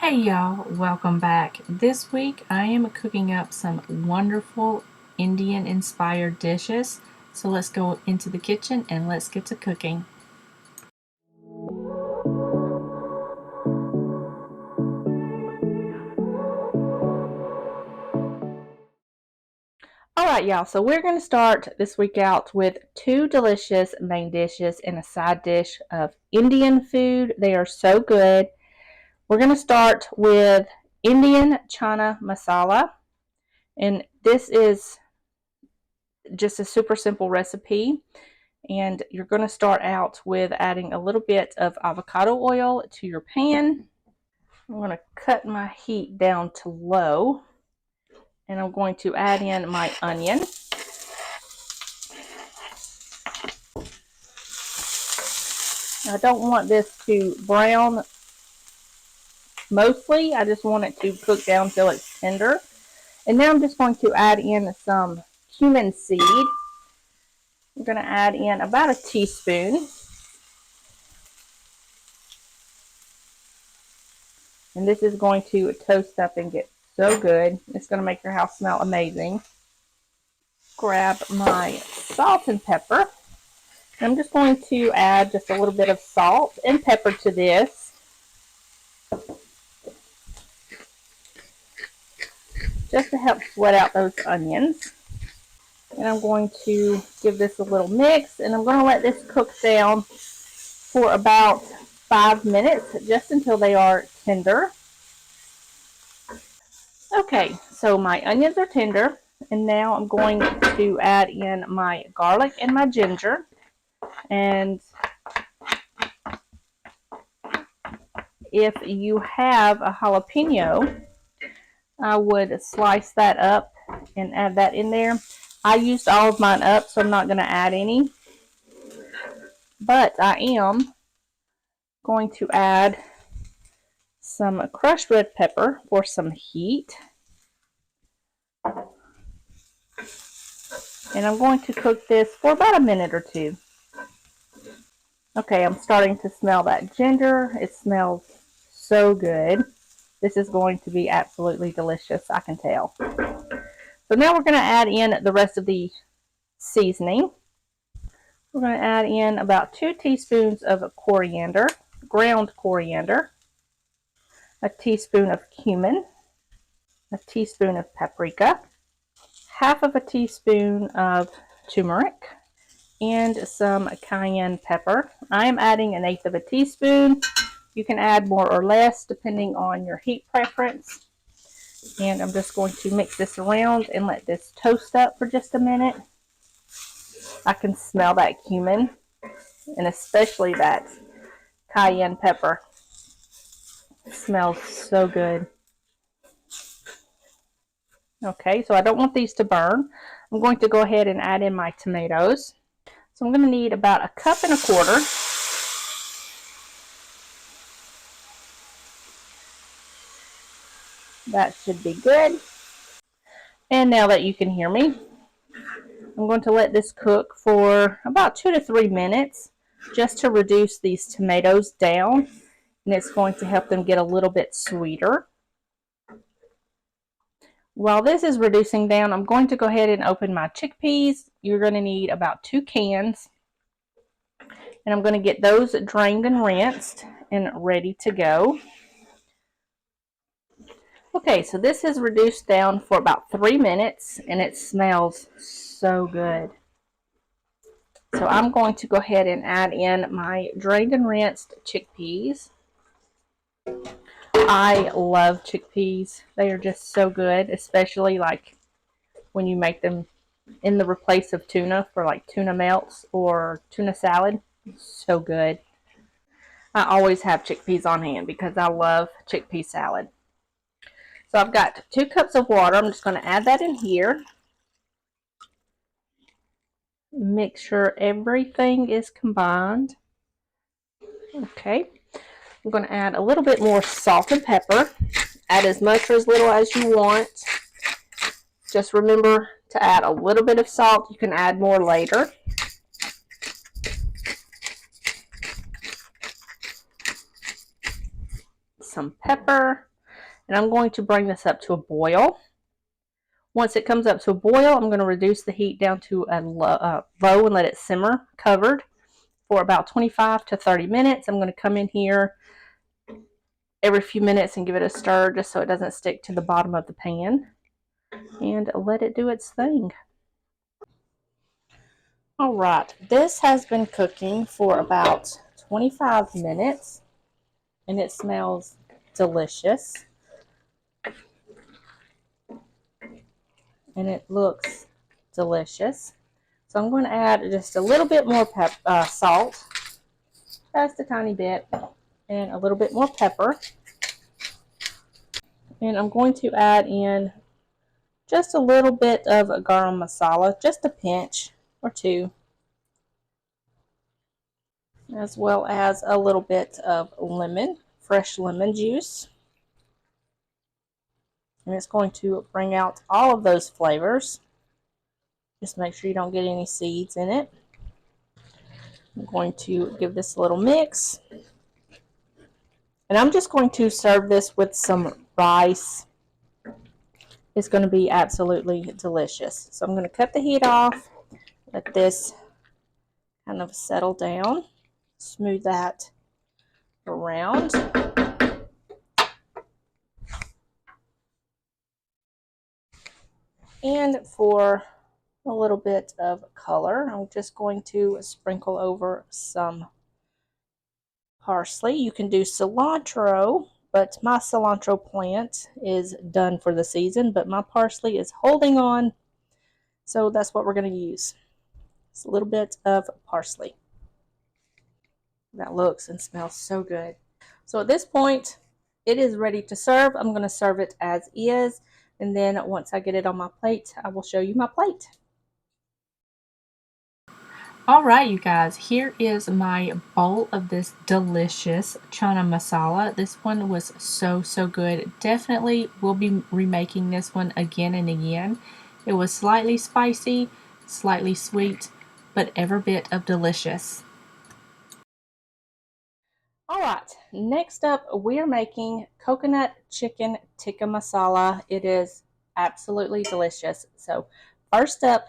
Hey y'all, welcome back. This week I am cooking up some wonderful Indian inspired dishes. So let's go into the kitchen and let's get to cooking. Alright y'all, so we're going to start this week out with two delicious main dishes and a side dish of Indian food. They are so good. We're going to start with Indian CHANA masala, and this is just a super simple recipe. And you're going to start out with adding a little bit of avocado oil to your pan. I'm going to cut my heat down to low, and I'm going to add in my onion. I don't want this to brown mostly. I just want it to cook down until it's tender. And now I'm just going to add in some cumin seed. I'm going to add in about a teaspoon. And this is going to toast up and get so good. It's going to make your house smell amazing. Grab my salt and pepper. I'm just going to add just a little bit of salt and pepper to this. Just to help sweat out those onions. And I'm going to give this a little mix, and I'm going to let this cook down for about 5 minutes, just until they are tender. Okay, so my onions are tender, and now I'm going to add in my garlic and my ginger. And if you have a jalapeno, I would slice that up and add that in there. I used all of mine up, so I'm not going to add any. But I am going to add some crushed red pepper for some heat. And I'm going to cook this for about a minute or two. Okay, I'm starting to smell that ginger. It smells so good. This is going to be absolutely delicious, I can tell. So now we're going to add in the rest of the seasoning. We're going to add in about 2 teaspoons of coriander, ground coriander, a teaspoon of cumin, a teaspoon of paprika, half of a teaspoon of turmeric, and some cayenne pepper. I am adding 1/8 of a teaspoon. You can add more or less depending on your heat preference. And I'm just going to mix this around and let this toast up for just a minute. I can smell that cumin, and especially that cayenne pepper. It smells so good. Okay, so I don't want these to burn. I'm going to go ahead and add in my tomatoes. So I'm going to need about 1.25 cups. That should be good. And now that you can hear me, I'm going to let this cook for about 2 to 3 minutes just to reduce these tomatoes down, and it's going to help them get a little bit sweeter. While this is reducing down, I'm going to go ahead and open my chickpeas. You're going to need about 2 cans, and I'm going to get those drained and rinsed and ready to go. Okay, so this has reduced down for about 3 minutes, and it smells so good. So I'm going to go ahead and add in my drained and rinsed chickpeas. I love chickpeas. They are just so good, especially like when you make them in the replace of tuna for like tuna melts or tuna salad. So good. I always have chickpeas on hand because I love chickpea salad. So I've got 2 cups of water. I'm just going to add that in here. Make sure everything is combined. Okay. I'm going to add a little bit more salt and pepper. Add as much or as little as you want. Just remember to add a little bit of salt. You can add more later. Some pepper. And I'm going to bring this up to a boil. Once it comes up to a boil, I'm going to reduce the heat down to a low and let it simmer covered for about 25 to 30 minutes. I'm going to come in here every few minutes and give it a stir just so it doesn't stick to the bottom of the pan, and let it do its thing. All right, this has been cooking for about 25 minutes and it smells delicious. And it looks delicious. So I'm going to add just a little bit more salt, just a tiny bit, and a little bit more pepper. And I'm going to add in just a little bit of garam masala, just a pinch or two, as well as a little bit of lemon, fresh lemon juice. And it's going to bring out all of those flavors. Just make sure you don't get any seeds in it. I'm going to give this a little mix. And I'm just going to serve this with some rice. It's going to be absolutely delicious. So I'm going to cut the heat off, let this kind of settle down, smooth that around. And for a little bit of color, I'm just going to sprinkle over some parsley. You can do cilantro, but my cilantro plant is done for the season, but my parsley is holding on, so that's what we're going to use. It's a little bit of parsley. That looks and smells so good. So at this point, it is ready to serve. I'm going to serve it as is, and then once I get it on my plate, I will show you my plate. All right, you guys, here is my bowl of this delicious chana masala. This one was so good. Definitely will be remaking this one again and again. It was slightly spicy, slightly sweet, but every bit of delicious. All right, next up we are making coconut chicken tikka masala. It is absolutely delicious. So first up,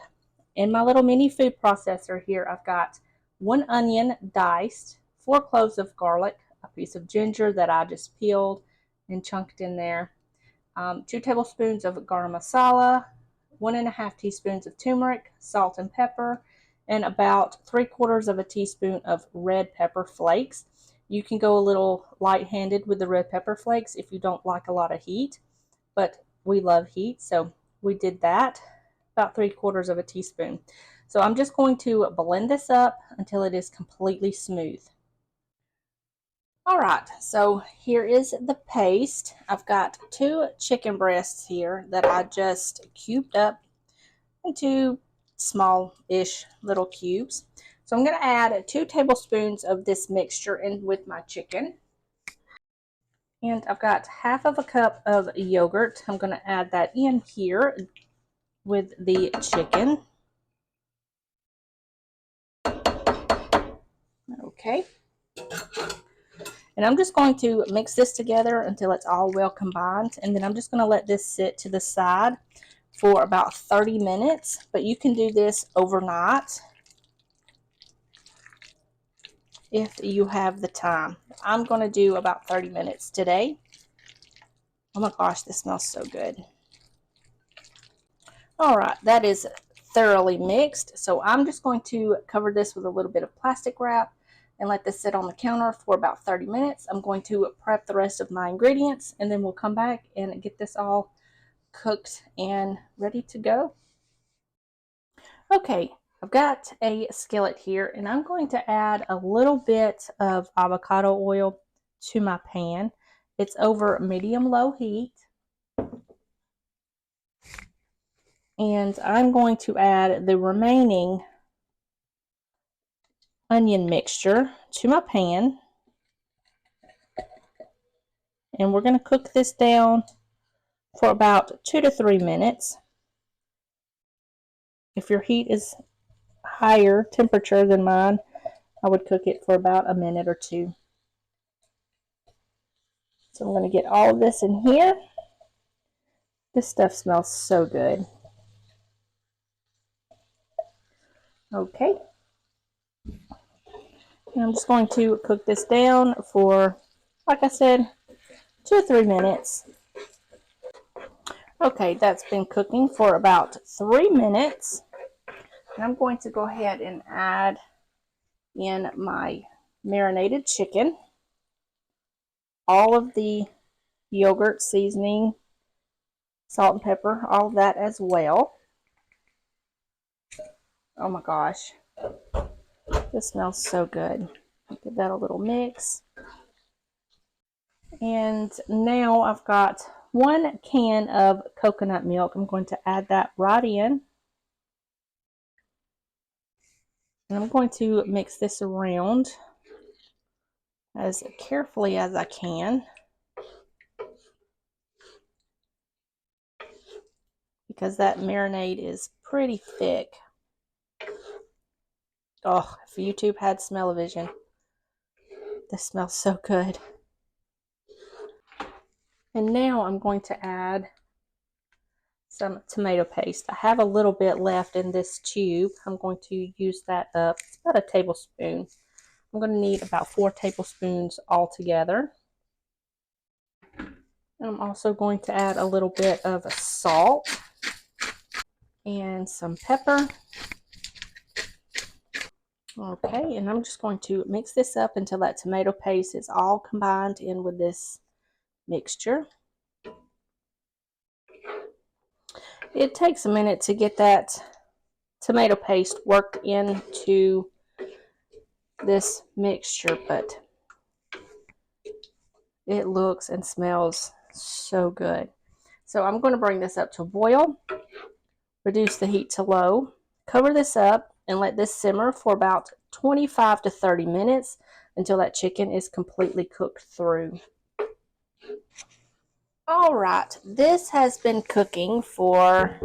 in my little mini food processor here, I've got 1 onion diced, 4 cloves of garlic, a piece of ginger that I just peeled and chunked in there, 2 tablespoons of garam masala, 1.5 teaspoons of turmeric, salt and pepper, and about 3/4 of a teaspoon of red pepper flakes. You can go a little light-handed with the red pepper flakes if you don't like a lot of heat, but we love heat, so we did that. About 3/4 of a teaspoon. So I'm just going to blend this up until it is completely smooth. All right, so here is the paste. I've got 2 chicken breasts here that I just cubed up into small-ish little cubes. So I'm going to add 2 tablespoons of this mixture in with my chicken. And I've got 1/2 a cup of yogurt. I'm going to add that in here with the chicken. Okay. And I'm just going to mix this together until it's all well combined. And then I'm just going to let this sit to the side for about 30 minutes. But you can do this overnight if you have the time. I'm going to do about 30 minutes today. Oh my gosh, this smells so good. All right, that is thoroughly mixed. So I'm just going to cover this with a little bit of plastic wrap and let this sit on the counter for about 30 minutes. I'm going to prep the rest of my ingredients, and then we'll come back and get this all cooked and ready to go. Okay, I've got a skillet here, and I'm going to add a little bit of avocado oil to my pan. It's over medium-low heat. And I'm going to add the remaining onion mixture to my pan. And we're going to cook this down for about 2 to 3 minutes. If your heat is higher temperature than mine, I would cook it for about a minute or 2. So I'm going to get all of this in here. This stuff smells so good. Okay. And I'm just going to cook this down for, like I said, 2 or 3 minutes. Okay, that's been cooking for about 3 minutes. And I'm going to go ahead and add in my marinated chicken, all of the yogurt seasoning, salt and pepper, all of that as well. Oh my gosh, this smells so good. Give that a little mix. And now I've got 1 can of coconut milk. I'm going to add that right in. And I'm going to mix this around as carefully as I can, because that marinade is pretty thick. Oh, if YouTube had smell-o-vision, this smells so good. And now I'm going to add some tomato paste. I have a little bit left in this tube. I'm going to use that up. It's about a tablespoon. I'm going to need about 4 tablespoons altogether. And I'm also going to add a little bit of salt and some pepper. Okay, and I'm just going to mix this up until that tomato paste is all combined in with this mixture. It takes a minute to get that tomato paste worked into this mixture, but it looks and smells so good. So I'm going to bring this up to a boil, reduce the heat to low, cover this up, and let this simmer for about 25 to 30 minutes until that chicken is completely cooked through. All right, this has been cooking for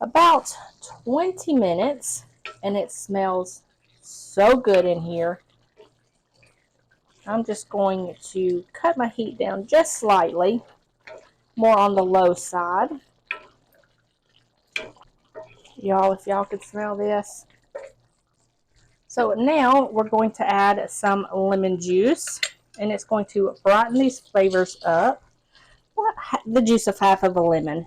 about 20 minutes, and it smells so good in here. I'm just going to cut my heat down just slightly, more on the low side. Y'all, if y'all could smell this. So now we're going to add some lemon juice, and it's going to brighten these flavors up. The juice of half of a lemon.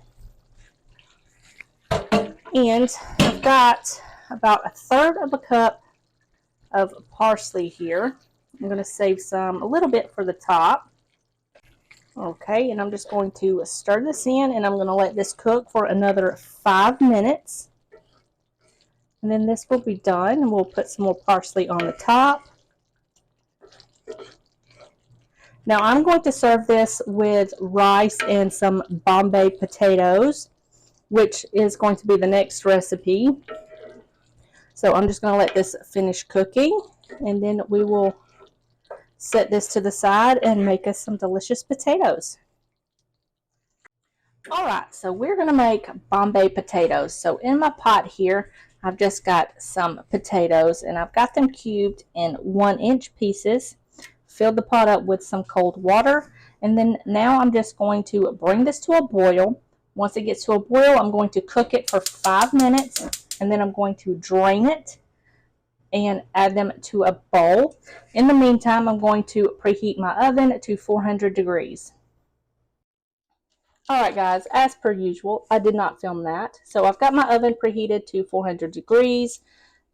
And I've got about 1/3 of a cup of parsley here. I'm going to save some, a little bit for the top. Okay, and I'm just going to stir this in, and I'm going to let this cook for another 5 minutes. And then this will be done, and we'll put some more parsley on the top. Now I'm going to serve this with rice and some Bombay potatoes, which is going to be the next recipe. So I'm just going to let this finish cooking, and then we will set this to the side and make us some delicious potatoes. Alright, so we're going to make Bombay potatoes. So in my pot here, I've just got some potatoes, and I've got them cubed in 1-inch pieces. Filled the pot up with some cold water, and then now I'm just going to bring this to a boil. Once it gets to a boil, I'm going to cook it for 5 minutes, and then I'm going to drain it and add them to a bowl. In the meantime, I'm going to preheat my oven to 400 degrees. Alright guys, as per usual, I did not film that. So I've got my oven preheated to 400 degrees.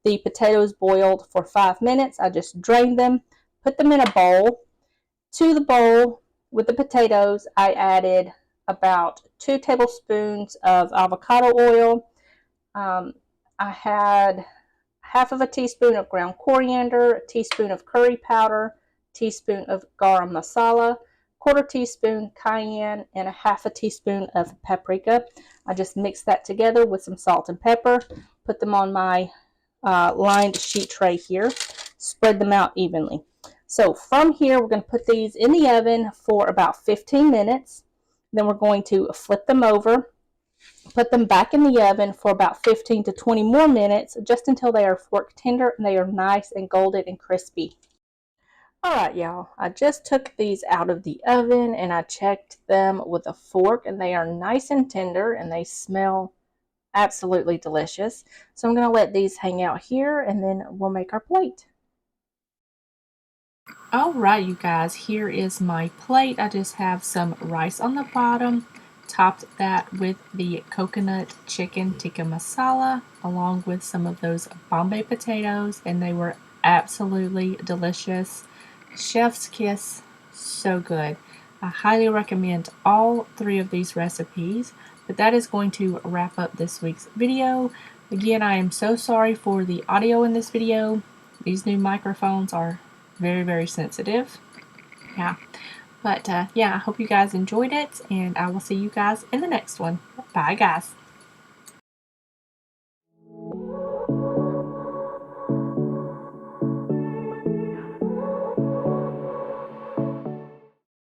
The potatoes boiled for 5 minutes. I just drained them, put them in a bowl. To the bowl with the potatoes, I added about 2 tablespoons of avocado oil. I had half of a teaspoon of ground coriander, a teaspoon of curry powder, teaspoon of garam masala, 1/4 teaspoon cayenne, and a 1/2 teaspoon of paprika. I just mixed that together with some salt and pepper, put them on my lined sheet tray here, spread them out evenly. So from here, we're going to put these in the oven for about 15 minutes. Then we're going to flip them over, put them back in the oven for about 15 to 20 more minutes, just until they are fork tender and they are nice and golden and crispy. Alright, y'all, I just took these out of the oven and I checked them with a fork, and they are nice and tender and they smell absolutely delicious. So I'm going to let these hang out here and then we'll make our plate. Alright, you guys, here is my plate. I just have some rice on the bottom, topped that with the coconut chicken tikka masala, along with some of those Bombay potatoes, and they were absolutely delicious. Chef's kiss, so good. I highly recommend all 3 of these recipes, but that is going to wrap up this week's video. Again, I am so sorry for the audio in this video. These new microphones are very, very sensitive. Yeah. But yeah, I hope you guys enjoyed it, and I will see you guys in the next one. Bye, guys.